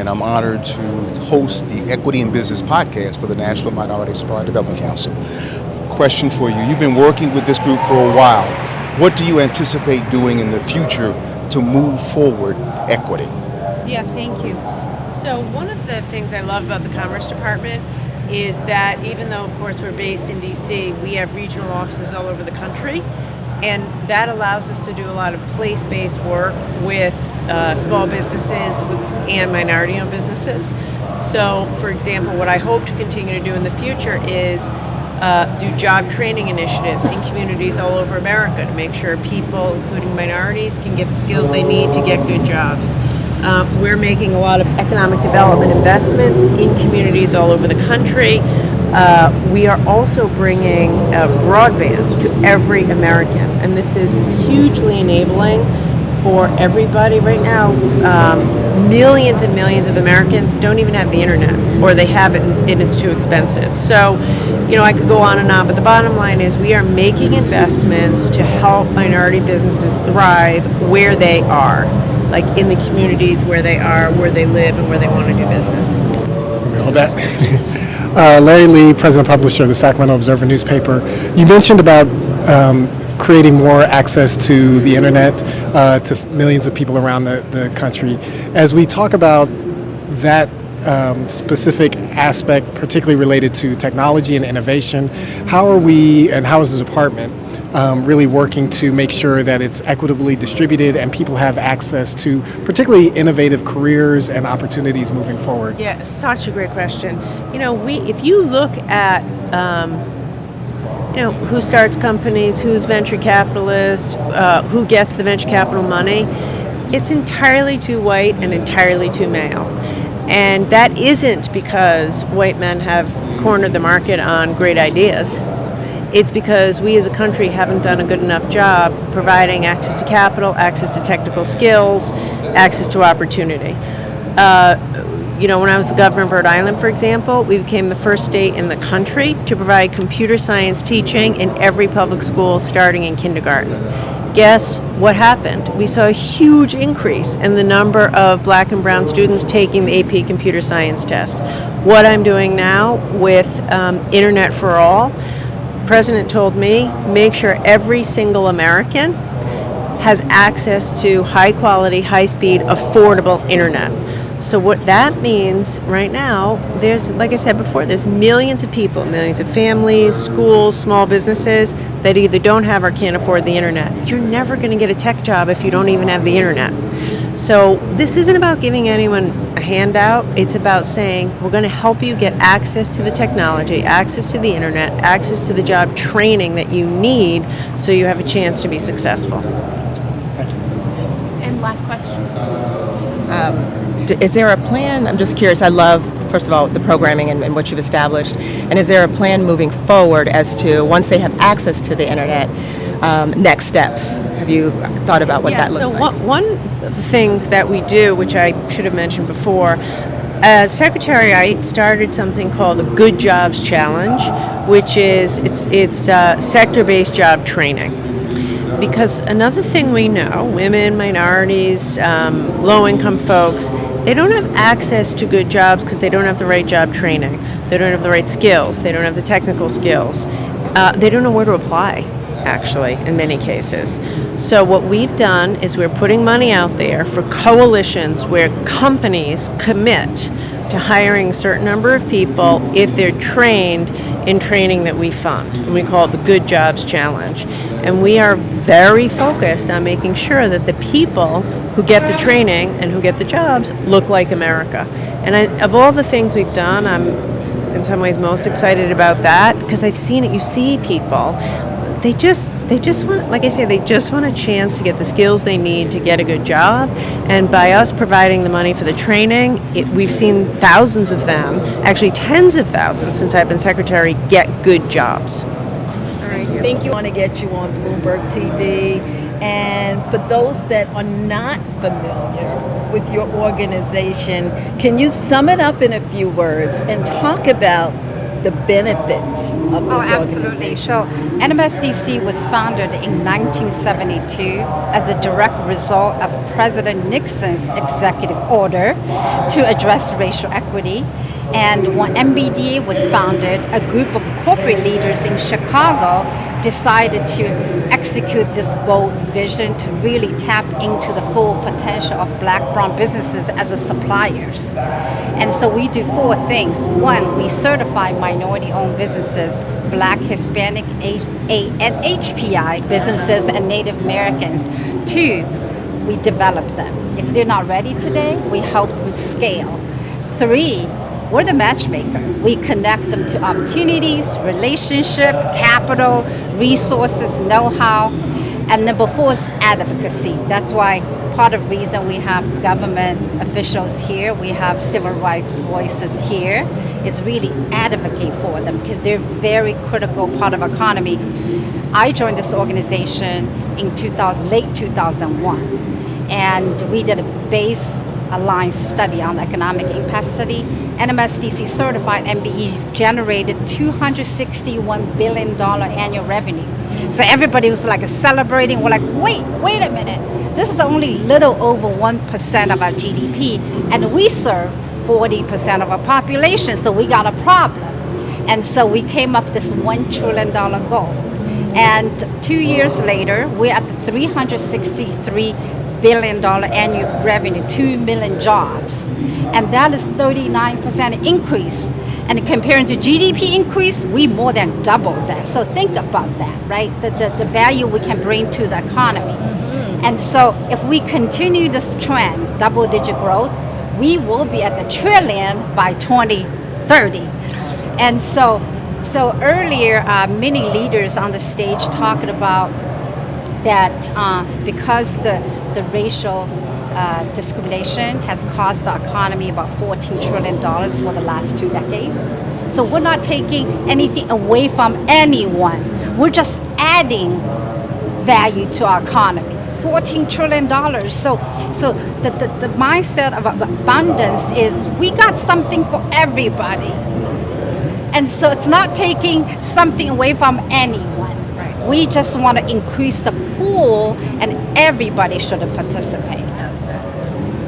and I'm honored to host the Equity in Business podcast for the National Minority Supply Development Council. Question for you. You've been working with this group for a while. What do you anticipate doing in the future to move forward equity? Yeah, thank you. So one of the things I love about the Commerce Department is that even though, of course, we're based in D.C., we have regional offices all over the country, and that allows us to do a lot of place-based work with small businesses and minority-owned businesses. So, for example, what I hope to continue to do in the future is do job training initiatives in communities all over America to make sure people, including minorities, can get the skills they need to get good jobs. We're making a lot of economic development investments in communities all over the country. We are also bringing broadband to every American, and this is hugely enabling for everybody. Right now, millions and millions of Americans don't even have the internet, or they have it and it's too expensive. So, I could go on and on, but the bottom line is we are making investments to help minority businesses thrive where they are, like in the communities where they are, where they live, and where they want to do business. Hold that. Larry Lee, president publisher of the Sacramento Observer newspaper. You mentioned about creating more access to the internet to millions of people around the country. As we talk about that specific aspect, particularly related to technology and innovation, how are we and how is the department really working to make sure that it's equitably distributed and people have access to particularly innovative careers and opportunities moving forward? Yeah, such a great question. If you look at who starts companies, who's venture capitalists, who gets the venture capital money, it's entirely too white and entirely too male. And that isn't because white men have cornered the market on great ideas. It's because we as a country haven't done a good enough job providing access to capital, access to technical skills, access to opportunity. When I was the governor of Rhode Island, for example, we became the first state in the country to provide computer science teaching in every public school starting in kindergarten. Guess what happened? We saw a huge increase in the number of black and brown students taking the AP computer science test. What I'm doing now with Internet for All, the President told me, make sure every single American has access to high quality, high speed, affordable Internet. So what that means right now, there's, like I said before, there's millions of people, millions of families, schools, small businesses that either don't have or can't afford the internet. You're never going to get a tech job if you don't even have the internet. So this isn't about giving anyone a handout. It's about saying we're going to help you get access to the technology, access to the internet, access to the job training that you need so you have a chance to be successful. And last question. Is there a plan? I'm just curious. I love, first of all, the programming and what you've established. And is there a plan moving forward as to, once they have access to the internet, next steps? Have you thought about what that looks like? So one of the things that we do, which I should have mentioned before, as secretary, I started something called the Good Jobs Challenge, which is it's sector-based job training. Because another thing we know, women, minorities, low-income folks, they don't have access to good jobs because they don't have the right job training. They don't have the right skills. They don't have the technical skills. They don't know where to apply, actually, in many cases. So what we've done is we're putting money out there for coalitions where companies commit to hiring a certain number of people if they're trained in training that we fund. And we call it the Good Jobs Challenge. And we are very focused on making sure that the people who get the training and who get the jobs look like America. And of all the things we've done, I'm in some ways most excited about that because I've seen it. You see people, they just want, like I say, they just want a chance to get the skills they need to get a good job. And by us providing the money for the training, we've seen thousands of them, actually tens of thousands since I've been secretary, get good jobs. Thank you. I want to get you on Bloomberg TV. And for those that are not familiar with your organization, can you sum it up in a few words and talk about the benefits of this Absolutely. organization? So NMSDC was founded in 1972 as a direct result of President Nixon's executive order to address racial equity. And when MBDA was founded, a group of corporate leaders in Chicago decided to execute this bold vision to really tap into the full potential of black-brown businesses as a suppliers. And so we do 4 things. 1, we certify minority-owned businesses, Black, Hispanic, and HPI businesses, and Native Americans. 2, we develop them. If they're not ready today, we help them scale. 3, we're the matchmaker. We connect them to opportunities, relationship, capital, resources, know-how. And number 4 is advocacy. That's why part of the reason we have government officials here, we have civil rights voices here, is really advocate for them because they're very critical part of economy. I joined this organization in late 2001, and we did a base-aligned study on economic impact study. NMSDC certified MBEs generated $261 billion annual revenue. So everybody was like celebrating. We're like, wait a minute. This is only little over 1% of our GDP, and we serve 40% of our population, so we got a problem. And so we came up with this $1 trillion goal. And 2 years later, we're at the $363 billion annual revenue, 2 million jobs. And that is 39% increase. And comparing to GDP increase, we more than double that. So think about that, right? The value we can bring to the economy. And so if we continue this trend, double-digit growth, we will be at the trillion by 2030. And so earlier, many leaders on the stage talked about that because the racial discrimination has cost the economy about $14 trillion for the last 2 decades. So we're not taking anything away from anyone. We're just adding value to our economy. $14 trillion. So the mindset of abundance is we got something for everybody. And so it's not taking something away from anyone. Right. We just want to increase the pool, and everybody should participate.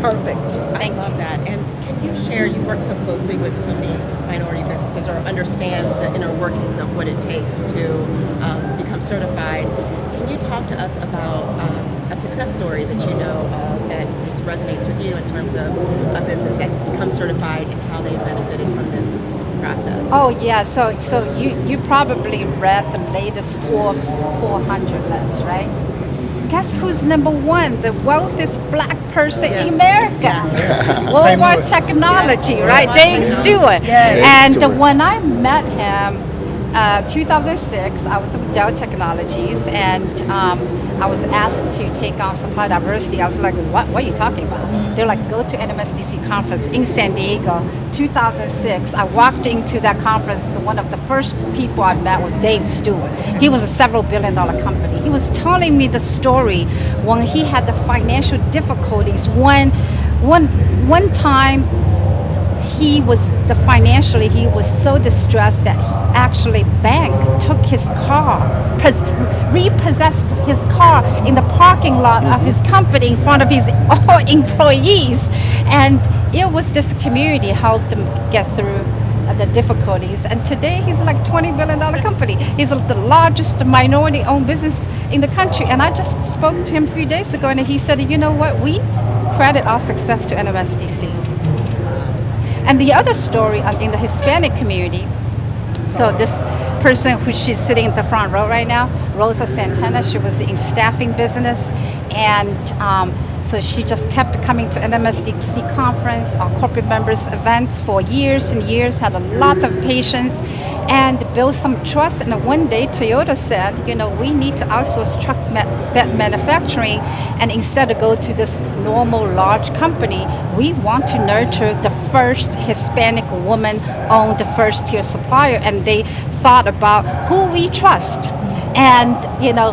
Perfect. I love that. And can you share, you work so closely with so many minority businesses or understand the inner workings of what it takes to become certified. Can you talk to us about a success story that you know that just resonates with you in terms of a business that has become certified and how they benefited from this process? Oh yeah, so you probably read the latest Forbes 400 list, right? Guess who's number 1? The wealthiest black person in America. Yes. Worldwide technology, right? Dave Stewart. Yes. And when I met him, 2006, I was with Dell Technologies, and I was asked to take on supply diversity. I was like, what are you talking about? They're like, go to NMSDC conference in San Diego. 2006, I walked into that conference. One of the first people I met was Dave Stewart. He was a several billion-dollar company. He was telling me the story when he had the financial difficulties. One time, he was so distressed that actually bank took his car, repossessed his car in the parking lot of his company in front of his employees, and it was this community helped him get through the difficulties. And today he's like $20 billion company. He's the largest minority-owned business in the country. And I just spoke to him 3 days ago, and he said, you know what, we credit our success to NMSDC. And the other story in the Hispanic community, so this person who she's sitting in the front row right now, Rosa Santana, she was in staffing business, and so she just kept coming to NMSDC conference, our corporate members events for years and years, had lots of patience, and built some trust. And one day Toyota said, we need to outsource truck manufacturing, and instead of go to this normal large company, we want to nurture the first Hispanic woman-owned first-tier supplier. And they thought about who we trust and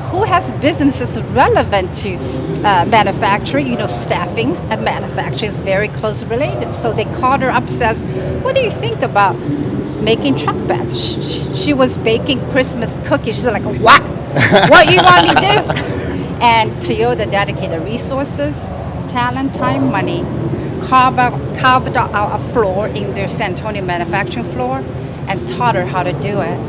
who has businesses relevant to manufacturing. Staffing and manufacturing is very close related. So they called her up, says, what do you think about making truck beds. She was baking Christmas cookies. She's like, what? What you want me to do? And Toyota dedicated resources, talent, time, money, carved out a floor in their San Antonio manufacturing floor and taught her how to do it.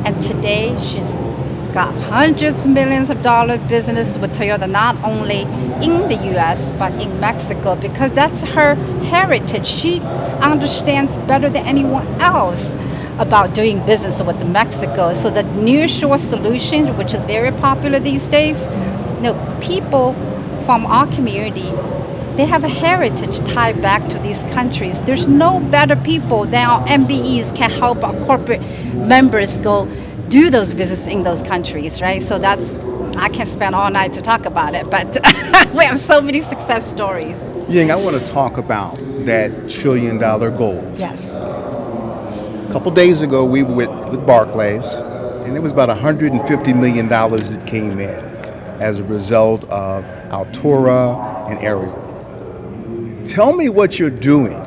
And today she's got hundreds of millions of dollars business with Toyota, not only in the US, but in Mexico, because that's her heritage. She understands better than anyone else about doing business with Mexico. So the nearshore solution, which is very popular these days, people from our community, they have a heritage tied back to these countries. There's no better people than our MBEs can help our corporate members go do those business in those countries, right? So I can spend all night to talk about it, but we have so many success stories. Ying, I want to talk about that $1 trillion goal. Yes. A couple days ago, we were with Barclays, and it was about $150 million that came in as a result of Altura and Ariel. Tell me what you're doing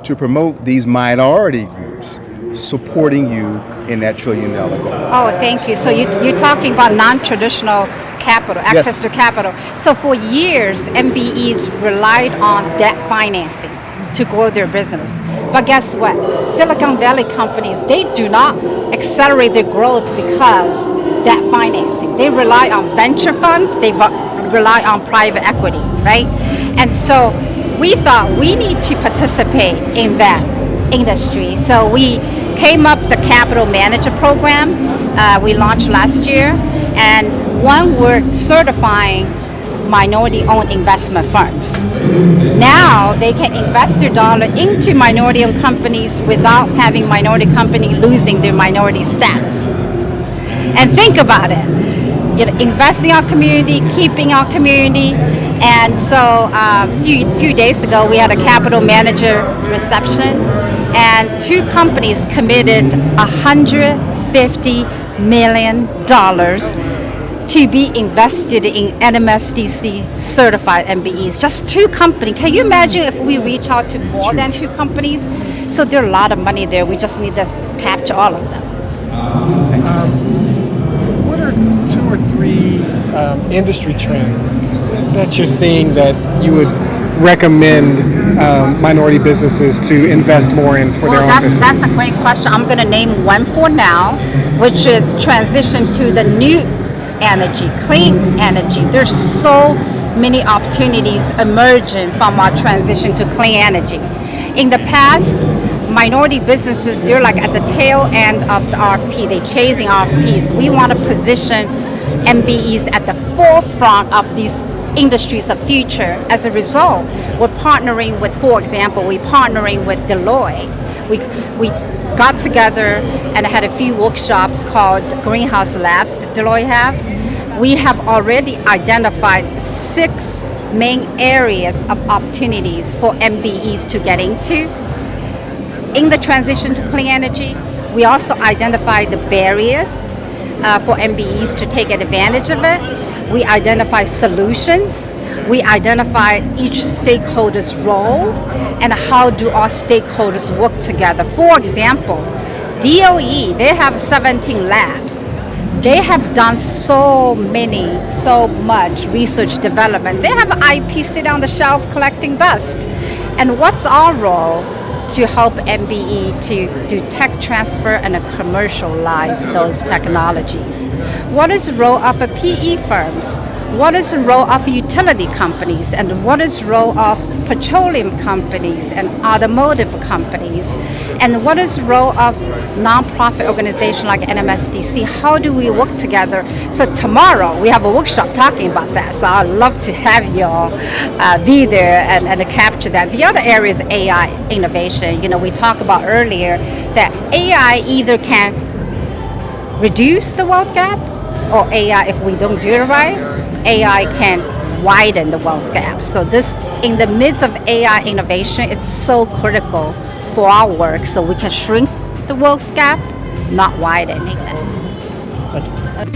to promote these minority groups supporting you in that $1 trillion goal. Oh, thank you. So you're talking about non-traditional capital, access Yes. to capital. So for years, MBEs relied on debt financing to grow their business. But guess what? Silicon Valley companies, they do not accelerate their growth because debt financing. They rely on venture funds, they rely on private equity, right? And so we thought we need to participate in that industry. So we came up the capital manager program we launched last year, and we're certifying minority-owned investment firms. Now they can invest their dollar into minority-owned companies without having minority company losing their minority status. And think about it, investing in our community, keeping our community. And so a few days ago, we had a capital manager reception, and 2 companies committed $150 million to be invested in NMSDC certified MBEs. Just 2 companies. Can you imagine if we reach out to more than 2 companies? So there are a lot of money there. We just need to capture all of them. What are 2 or 3 industry trends that you're seeing that you would recommend minority businesses to invest more in for their own business? That's a great question. I'm going to name one for now, which is transition to the new energy, clean energy. There's so many opportunities emerging from our transition to clean energy. In the past, minority businesses, they're like at the tail end of the RFP. They're chasing RFPs. We want to position MBEs at the forefront of these industries of future. As a result, we're partnering with, for example, partnering with Deloitte. We got together and had a few workshops called Greenhouse Labs that Deloitte have. We have already identified 6 main areas of opportunities for MBEs to get into. In the transition to clean energy, we also identified the barriers for MBEs to take advantage of it. We identify solutions. We identify each stakeholder's role and how do our stakeholders work together. For example, DOE, they have 17 labs. They have done so much research development. They have IP sitting on the shelf collecting dust. And what's our role? To help MBE to do tech transfer and commercialize those technologies. What is the role of PE firms? What is the role of utility companies? And what is the role of petroleum companies and automotive companies? And what is the role of nonprofit organizations like NMSDC? How do we work together? So tomorrow we have a workshop talking about that. So I'd love to have you all be there and capture that. The other area is AI innovation. We talked about earlier that AI either can reduce the wealth gap, or AI, if we don't do it right, AI can widen the wealth gap. So this, in the midst of AI innovation, it's so critical for our work so we can shrink the wealth gap, not widening it.